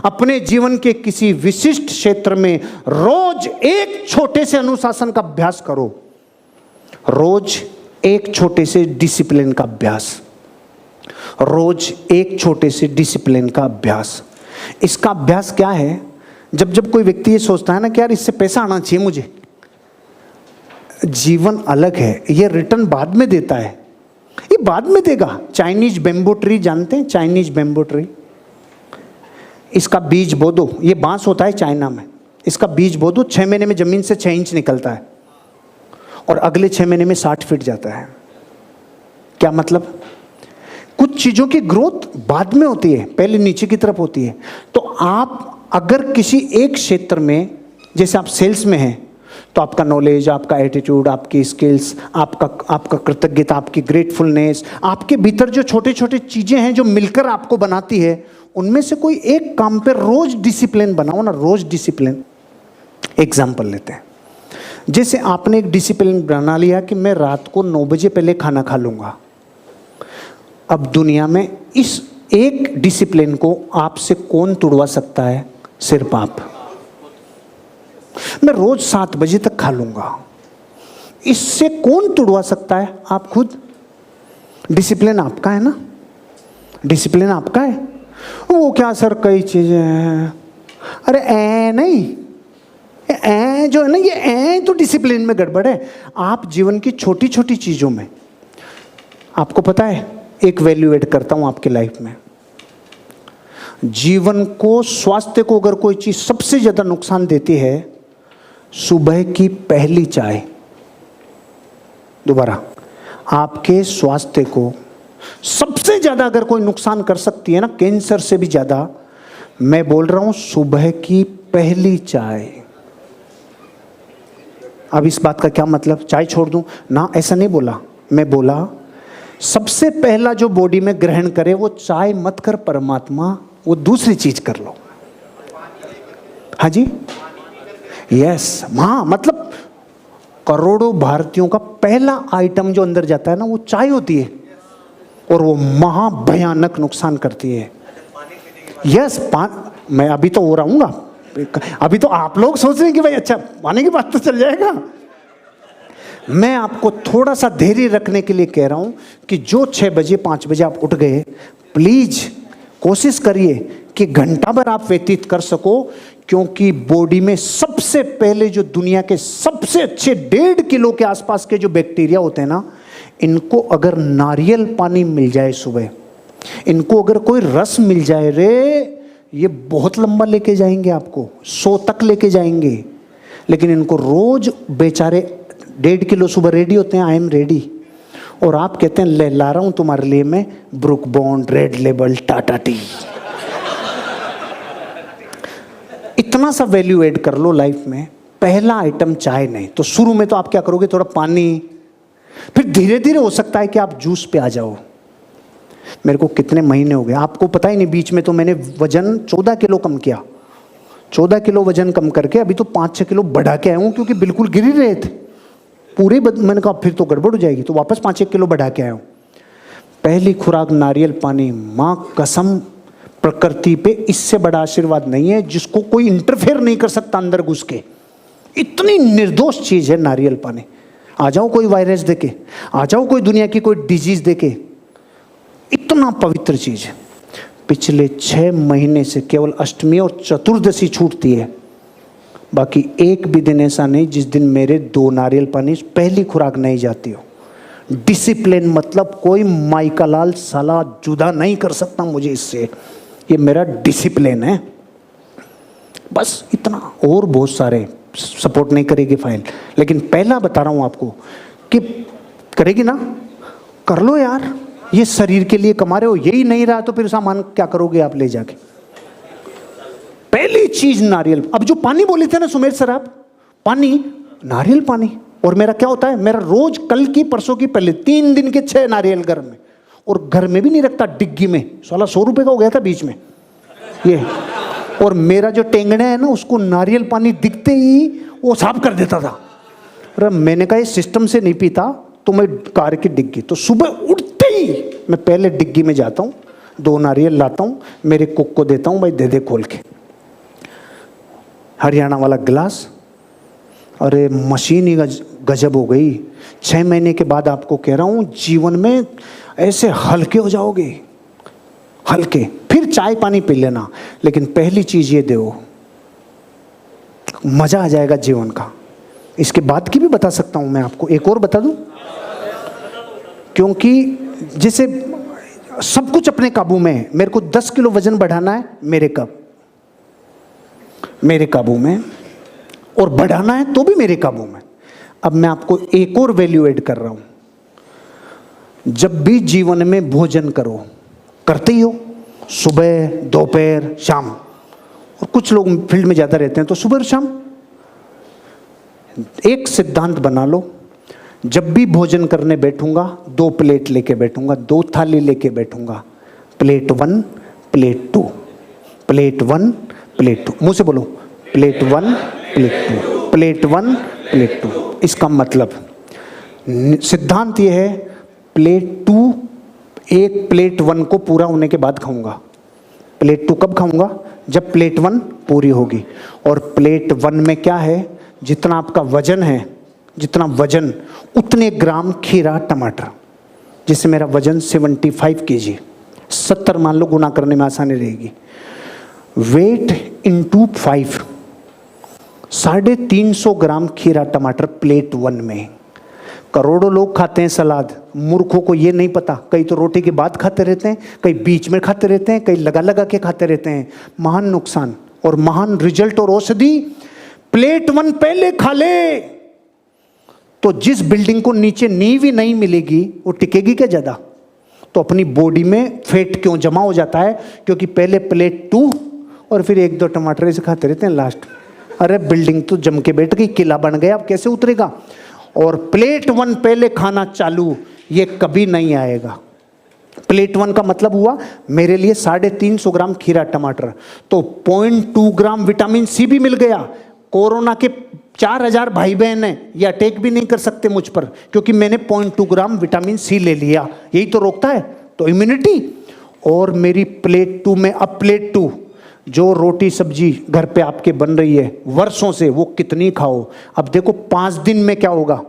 अपने जीवन के किसी विशिष्ट क्षेत्र में रोज एक छोटे से अनुशासन का अभ्यास करो। रोज एक छोटे से डिसिप्लिन का अभ्यास, रोज एक छोटे से डिसिप्लिन का अभ्यास। इसका अभ्यास क्या है? जब जब कोई व्यक्ति ये सोचता है ना कि यार इससे पैसा आना चाहिए मुझे, जीवन अलग है, ये रिटर्न बाद में देता है, ये बाद में देगा। चाइनीज बेम्बो ट्री जानते हैं? चाइनीज बेम्बो ट्री, इसका बीज बो दो, ये बांस होता है चाइना में, इसका बीज बो दो, 6 महीने में जमीन से 6 इंच निकलता है और अगले 6 महीने में 60 फीट जाता है। क्या मतलब? कुछ चीजों की ग्रोथ बाद में होती है, पहले नीचे की तरफ होती है। तो आप अगर किसी एक क्षेत्र में, जैसे आप सेल्स में हैं, तो आपका नॉलेज, आपका एटीट्यूड, आपकी स्किल्स, आपका कृतज्ञता, आपकी ग्रेटफुलनेस, आपके भीतर जो छोटे छोटे चीजें हैं जो मिलकर आपको बनाती है, उनमें से कोई एक काम पे रोज डिसिप्लिन बनाओ ना, रोज डिसिप्लिन। एग्जाम्पल लेते हैं, जैसे आपने एक डिसिप्लिन बना लिया कि मैं रात को 9 बजे पहले खाना खा लूंगा। अब दुनिया में इस एक डिसिप्लिन को आपसे कौन तोड़वा सकता है? सिर्फ आप। मैं रोज 7 बजे तक खा लूंगा, इससे कौन तोड़वा सकता है? आप खुद। डिसिप्लिन आपका है ना, डिसिप्लिन आपका है। वो क्या सर, कई चीजें हैं। अरे ए नहीं, ए जो है ना, ये ए तो डिसिप्लिन में गड़बड़ है। आप जीवन की छोटी छोटी चीजों में, आपको पता है, एक वैल्यू ऐड करता हूं आपकी लाइफ में। जीवन को, स्वास्थ्य को अगर कोई चीज सबसे ज्यादा नुकसान देती है, सुबह की पहली चाय। दोबारा, आपके स्वास्थ्य को सबसे ज्यादा अगर कोई नुकसान कर सकती है ना, कैंसर से भी ज्यादा, मैं बोल रहा हूं सुबह की पहली चाय। अब इस बात का क्या मतलब? चाय छोड़ दूं ना, ऐसा नहीं बोला। मैं बोला सबसे पहला जो बॉडी में ग्रहण करे वो चाय मत कर परमात्मा, वो दूसरी चीज कर लो। हाँ जी, यस, हाँ, मतलब करोड़ों भारतीयों का पहला आइटम जो अंदर जाता है ना, वो चाय होती है और वो महाभयानक नुकसान करती है। यस, मैं अभी तो हो रहूंगा, अभी तो आप लोग सोच रहे हैं कि भाई अच्छा पानी की बात तो चल जाएगा। मैं आपको थोड़ा सा धैर्य रखने के लिए कह रहा हूं कि जो 6 बजे 5 बजे आप उठ गए, प्लीज कोशिश करिए कि घंटा भर आप व्यतीत कर सको, क्योंकि बॉडी में सबसे पहले जो दुनिया के सबसे अच्छे 1.5 किलो के आसपास के जो बैक्टीरिया होते हैं ना, इनको अगर नारियल पानी मिल जाए सुबह, इनको अगर कोई रस मिल जाए रे, ये बहुत लंबा लेके जाएंगे, आपको 100 तक लेके जाएंगे। लेकिन इनको रोज बेचारे 1.5 किलो सुबह रेडी होते हैं, आई एम रेडी, और आप कहते हैं ले ला रहा हूं तुम्हारे लिए मैं book bond, red label, Tata T. इतना सा वैल्यू ऐड कर लो लाइफ में। पहला आइटम चाय नहीं, तो शुरू में तो आप क्या करोगे? थोड़ा पानी, फिर धीरे धीरे हो सकता है कि आप जूस पे आ जाओ। मेरे को कितने महीने हो गए आपको पता ही नहीं, बीच में तो मैंने वजन 14 किलो कम किया, 14 किलो वजन कम करके अभी तो 5-6 किलो बढ़ा के आया हूँ, क्योंकि बिल्कुल गिर ही रहे थे पूरे। मैंने कहा फिर तो गड़बड़ हो जाएगी, तो वापस 5-1 किलो बढ़ा के आया हूँ। पहली खुराक नारियल पानी, माँ कसम, प्रकृति पे इससे बड़ा आशीर्वाद नहीं है, जिसको कोई इंटरफेयर नहीं कर सकता अंदर घुस के। इतनी निर्दोष चीज है नारियल पानी। आ जाओ कोई वायरस देके, आ जाओ कोई दुनिया की कोई डिजीज देके, इतना पवित्र चीज है। पिछले 6 महीने से केवल अष्टमी और चतुर्दशी छूटती है, बाकी एक भी दिन ऐसा नहीं जिस दिन मेरे 2 नारियल पानी पहली खुराक नहीं जाती हो। डिसिप्लिन मतलब कोई माइकालाल साला जुदा नहीं कर सकता मुझे इससे, ये मेरा डिसिप्लिन है, बस इतना। और बहुत सारे सपोर्ट नहीं करेगी फाइल, लेकिन पहला बता रहा हूं आपको कि करेगी ना, कर लो यार, ये शरीर के लिए कमा रहे हो, यही नहीं रहा तो फिर सामान क्या करोगे आप ले जाके? पहली चीज नारियल। अब जो पानी बोले थे ना सुमेर सर आप, पानी, नारियल पानी। और मेरा क्या होता है, मेरा रोज कल की परसों की पहले 3 दिन के 6 नारियल घर में, और घर में भी नहीं रखता, डिग्गी में। 100 रुपए का हो गया था बीच में ये। और मेरा जो टेंगड़ा है ना, उसको नारियल पानी दिखते ही वो साफ कर देता था। और मैंने कहा ये सिस्टम से नहीं पीता तो मैं कार की डिग्गी, तो सुबह उठते ही मैं पहले डिग्गी में जाता हूँ, 2 नारियल लाता हूँ, मेरे कुक को देता हूँ, भाई दे दे खोल के। हरियाणा वाला गिलास, अरे मशीन ही गजब हो गई। 6 महीने के बाद आपको कह रहा हूँ जीवन में ऐसे हल्के हो जाओगे, हल्के। फिर चाय पानी पी लेना, लेकिन पहली चीज ये दो, मजा आ जाएगा जीवन का। इसके बाद की भी बता सकता हूं मैं आपको, एक और बता दूं, क्योंकि जैसे सब कुछ अपने काबू में है। मेरे को 10 किलो वजन बढ़ाना है, मेरे काबू में, और बढ़ाना है तो भी मेरे काबू में। अब मैं आपको एक और वैल्यू ऐड कर रहा हूं। जब भी जीवन में भोजन करो, करते ही हो, सुबह, दोपहर, शाम, और कुछ लोग फील्ड में ज्यादा रहते हैं तो सुबह और शाम। एक सिद्धांत बना लो, जब भी भोजन करने बैठूंगा 2 प्लेट लेके बैठूंगा, 2 थाली लेके बैठूंगा। Plate 1, plate 2, plate 1, plate 2। मुंह से बोलो, प्लेट 1, प्लेट 2, प्लेट 1, प्लेट 2। इसका मतलब सिद्धांत यह है, प्लेट 2 एक प्लेट 1 को पूरा होने के बाद खाऊंगा। प्लेट 2 कब खाऊंगा? जब प्लेट 1 पूरी होगी। और प्लेट 1 में क्या है? जितना आपका वजन है, जितना वजन उतने ग्राम खीरा टमाटर। जिससे मेरा वजन 75 kg, 70 मान लो, गुना करने में आसानी रहेगी। वेट इंटू 5, 350 ग्राम खीरा टमाटर प्लेट 1 में। करोड़ों लोग खाते हैं सलाद, मूर्खों को ये नहीं पता। कई तो रोटी के बाद खाते रहते हैं, कई बीच में खाते रहते हैं, कई लगा लगा के खाते रहते हैं। महान नुकसान और महान रिजल्ट और औषधि। प्लेट 1 पहले खा ले तो जिस बिल्डिंग को नीचे नींव ही नहीं मिलेगी वो टिकेगी क्या ज्यादा? तो अपनी बॉडी में फैट क्यों जमा हो जाता है? क्योंकि पहले प्लेट 2 और फिर 1-2 टमाटर ऐसे खाते रहते हैं लास्ट। अरे बिल्डिंग तो जम के बैठ गई, किला बन गया, अब कैसे उतरेगा? और प्लेट 1 पहले खाना चालू, ये कभी नहीं आएगा। प्लेट 1 का मतलब हुआ मेरे लिए 350 ग्राम खीरा टमाटर, तो 0.2 ग्राम विटामिन सी भी मिल गया। कोरोना के 4000 भाई बहन हैं, ये अटैक भी नहीं कर सकते मुझ पर, क्योंकि मैंने 0.2 ग्राम विटामिन सी ले लिया। यही तो रोकता है, तो इम्यूनिटी। और मेरी प्लेट 2 में, अब प्लेट 2 जो रोटी सब्जी घर पे आपके बन रही है वर्षों से, वो कितनी खाओ। अब देखो 5 दिन में क्या होगा।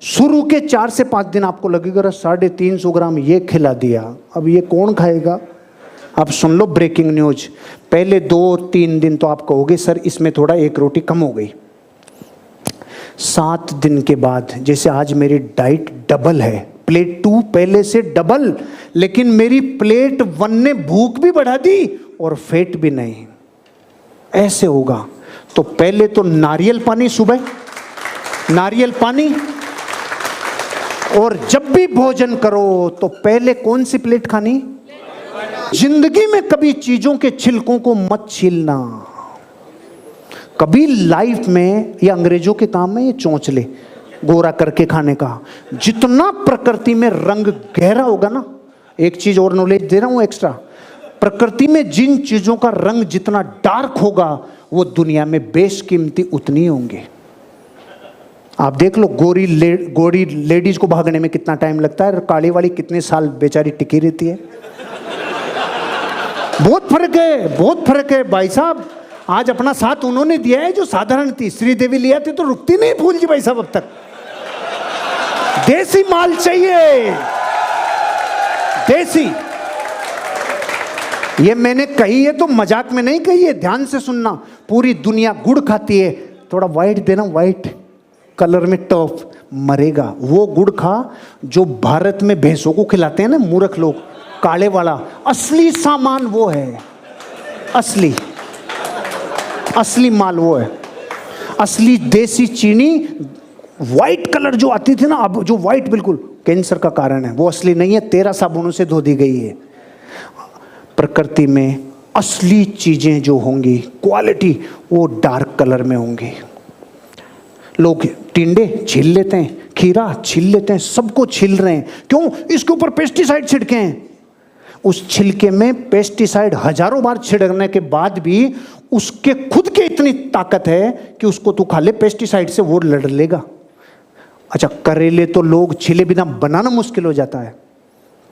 शुरू के 4 से 5 दिन आपको लगेगा 350 ग्राम ये खिला दिया, अब ये कौन खाएगा। अब सुन लो ब्रेकिंग न्यूज, पहले 2-3 दिन तो आप कहोगे सर इसमें थोड़ा 1 रोटी कम हो गई। 7 दिन के बाद, जैसे आज मेरी डाइट डबल है, प्लेट 2 पहले से डबल, लेकिन मेरी प्लेट 1 ने भूख भी बढ़ा दी और फैट भी नहीं। ऐसे होगा। तो पहले तो नारियल पानी, सुबह नारियल पानी, और जब भी भोजन करो तो पहले कौन सी प्लेट खानी? जिंदगी में कभी चीजों के छिलकों को मत छीलना। कभी लाइफ में, ये अंग्रेजों के काम में, ये चोंचले गोरा करके खाने का। जितना प्रकृति में रंग गहरा होगा ना, एक चीज और नॉलेज दे रहा हूं एक्स्ट्रा, प्रकृति में जिन चीजों का रंग जितना डार्क होगा वो दुनिया में बेशकीमती उतनी होंगे। आप देख लो गोरी लेडीज को भागने में कितना टाइम लगता है, काली वाली कितने साल बेचारी टिकी रहती है। बहुत फर्क है, बहुत फर्क है भाई साहब। आज अपना साथ उन्होंने दिया है जो साधारण थी। श्रीदेवी लिया थी तो रुकती नहीं फूल जी भाई साहब अब तक। देसी माल चाहिए, देसी। ये मैंने कही है तो मजाक में नहीं कही है, ध्यान से सुनना। पूरी दुनिया गुड़ खाती है, थोड़ा व्हाइट देना, व्हाइट कलर में टॉप, मरेगा। वो गुड़ खा जो भारत में भैंसों को खिलाते हैं ना मूर्ख लोग, काले वाला। असली सामान वो है, असली माल वो है। असली देसी चीनी, व्हाइट कलर जो आती थी ना, अब जो व्हाइट बिल्कुल कैंसर का कारण है, वो असली नहीं है, 13 साबुनों से धो दी गई है। प्रकृति में असली चीजें जो होंगी, क्वालिटी, वो डार्क कलर में होंगी। लोग टिंडे छील लेते हैं, खीरा छील लेते हैं, सबको छील रहे हैं। क्यों? इसके ऊपर पेस्टिसाइड छिड़के हैं। उस छिलके में पेस्टिसाइड हजारों बार छिड़कने के बाद भी उसके खुद के इतनी ताकत है कि उसको तू खा ले, पेस्टिसाइड से वो लड़ लेगा। अच्छा, करेले तो लोग छीले बिना बनाना मुश्किल हो जाता है,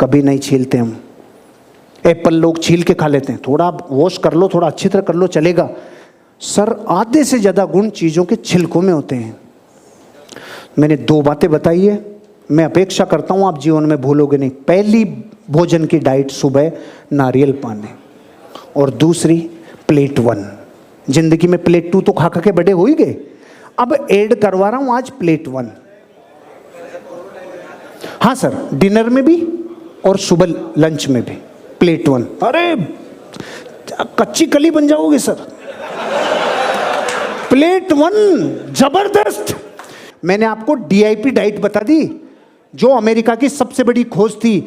कभी नहीं छीलते हम। एप्पल लोग छील के खा लेते हैं, थोड़ा वॉश कर लो, थोड़ा अच्छी तरह कर लो, चलेगा। सर आधे से ज़्यादा गुण चीज़ों के छिलकों में होते हैं। मैंने 2 बातें बताई है, मैं अपेक्षा करता हूँ आप जीवन में भूलोगे नहीं। पहली, भोजन की डाइट सुबह नारियल पानी, और दूसरी प्लेट 1। जिंदगी में प्लेट 2 तो खा खा के बड़े हो ही गए, अब ऐड करवा रहा हूँ आज प्लेट 1। हाँ सर, डिनर में भी और सुबह लंच में भी प्लेट 1। अरे कच्ची कली बन जाओगे सर। प्लेट 1 जबरदस्त। मैंने आपको DIP डाइट बता दी, जो अमेरिका की सबसे बड़ी खोज थी।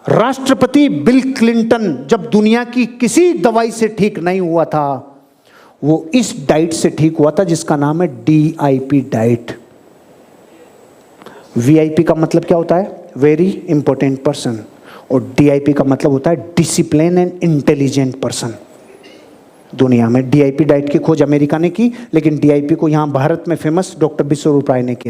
राष्ट्रपति बिल क्लिंटन जब दुनिया की किसी दवाई से ठीक नहीं हुआ था, वो इस डाइट से ठीक हुआ था जिसका नाम है DIP डाइट। VIP का मतलब क्या होता है? वेरी इंपॉर्टेंट पर्सन, और DIP का मतलब होता है डिसिप्लिन एंड इंटेलिजेंट पर्सन। दुनिया में DIP डाइट की खोज अमेरिका ने की, लेकिन DIP को यहाँ भारत में फेमस डॉक्टर विश्वरूप राय ने की।